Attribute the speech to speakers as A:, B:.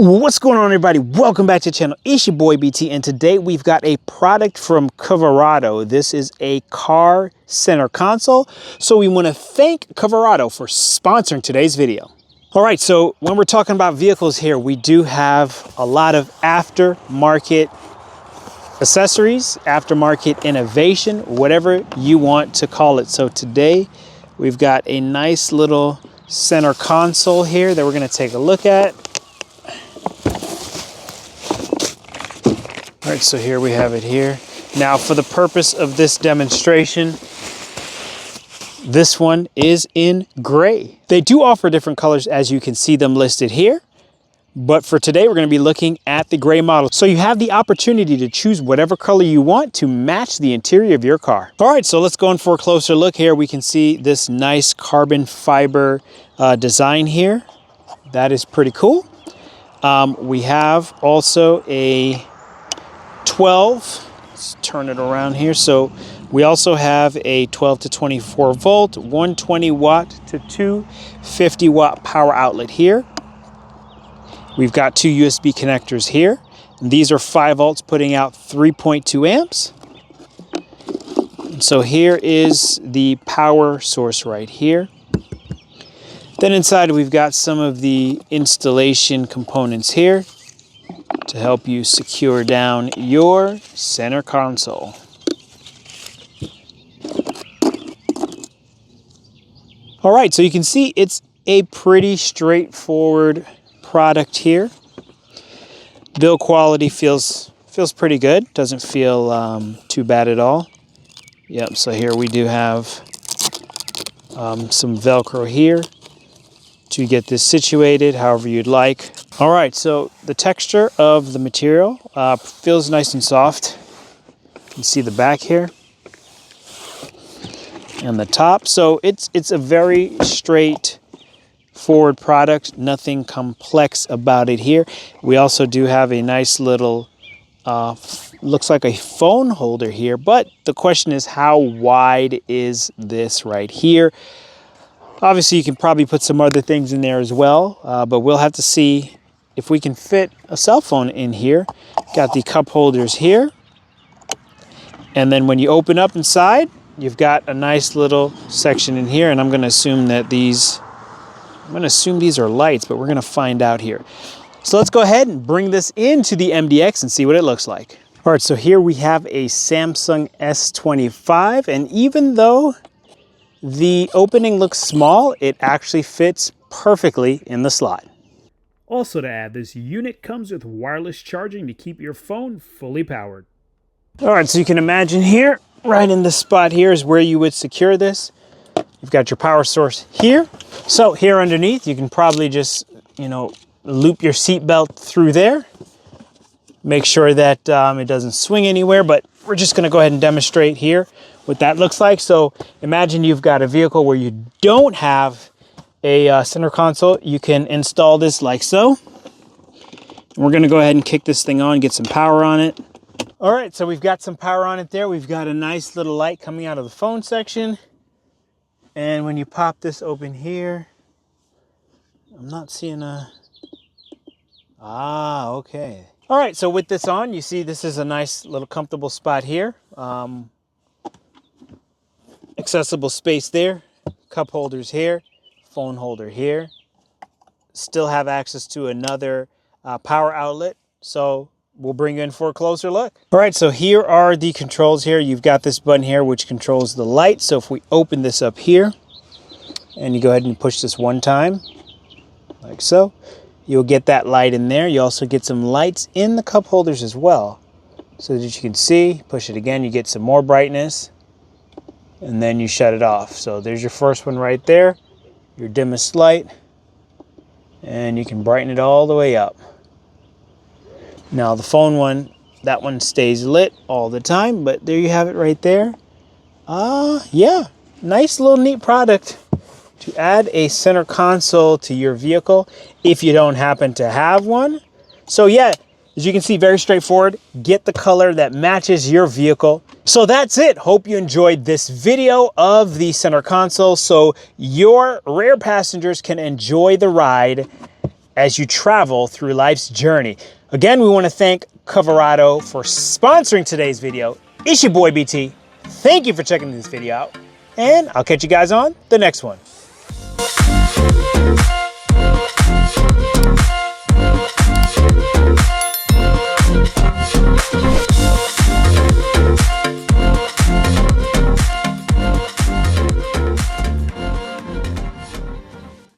A: What's going on, everybody? Welcome back to the channel. It's your boy BT, and today we've got a product from Coverado. This is a car center console, so we want to thank Coverado for sponsoring today's video. All right, so when we're talking about vehicles here, we do have a lot of aftermarket accessories, aftermarket innovation, whatever you want to call it. So today we've got a nice little center console here that we're going to take a look at. All right, so here we have it here. Now, for the purpose of this demonstration, this one is in gray. They do offer different colors, as you can see them listed here. But for today, we're going to be looking at the gray model. So you have the opportunity to choose whatever color you want to match the interior of your car. All right, so let's go in for a closer look here. We can see this nice carbon fiber design here. That is pretty cool. We have also a 12, let's turn it around here. So we also have a 12 to 24 volt, 120 watt to 250 watt power outlet here. We've got two USB connectors here. And these are 5 volts putting out 3.2 amps. And so here is the power source right here. Then inside we've got some of the installation components here to help you secure down your center console. All right, so you can see it's a pretty straightforward product here. Build quality feels pretty good. Doesn't feel too bad at all. Yep, so here we do have some Velcro here to get this situated however you'd like. All right, so the texture of the material feels nice and soft. You can see the back here and the top. So it's a very straightforward product, nothing complex about it here. We also do have a nice little, looks like a phone holder here, but the question is, how wide is this right here? Obviously, you can probably put some other things in there as well, but we'll have to see if we can fit a cell phone in here. Got the cup holders here. And then when you open up inside, you've got a nice little section in here. And I'm going to assume that these are lights, but we're going to find out here. So let's go ahead and bring this into the MDX and see what it looks like. All right, so here we have a Samsung S25. And even though the opening looks small, it actually fits perfectly in the slot. Also to add, this unit comes with wireless charging to keep your phone fully powered. All right, so you can imagine here, right in this spot here is where you would secure this. You've got your power source here. So here underneath, you can probably just, loop your seat belt through there. Make sure that it doesn't swing anywhere, but we're just gonna go ahead and demonstrate here what that looks like. So imagine you've got a vehicle where you don't have a center console. You can install this like so. We're going to go ahead and kick this thing on, get some power on it. All right, so we've got some power on it there. We've got a nice little light coming out of the phone section. And when you pop this open here, I'm not seeing a... okay. All right, so with this on, you see this is a nice little comfortable spot here. Accessible space there, cup holders here, phone holder here. Still have access to another power outlet, so we'll bring you in for a closer look. All right, so here are the controls here. You've got this button here which controls the light. So if we open this up here and you go ahead and push this one time like so, you'll get that light in there. You also get some lights in the cup holders as well, so that you can see. Push it again, you get some more brightness, and then you shut it off. So there's your first one right there, your dimmest light, and you can brighten it all the way up. Now the phone one, that one stays lit all the time, but there you have it right there. Yeah, nice little neat product to add a center console to your vehicle if you don't happen to have one. So yeah, as you can see, very straightforward. Get the color that matches your vehicle. So that's it. Hope you enjoyed this video of the center console so your rear passengers can enjoy the ride as you travel through life's journey. Again, we want to thank Coverado for sponsoring today's video. It's your boy BT. Thank you for checking this video out, and I'll catch you guys on the next one.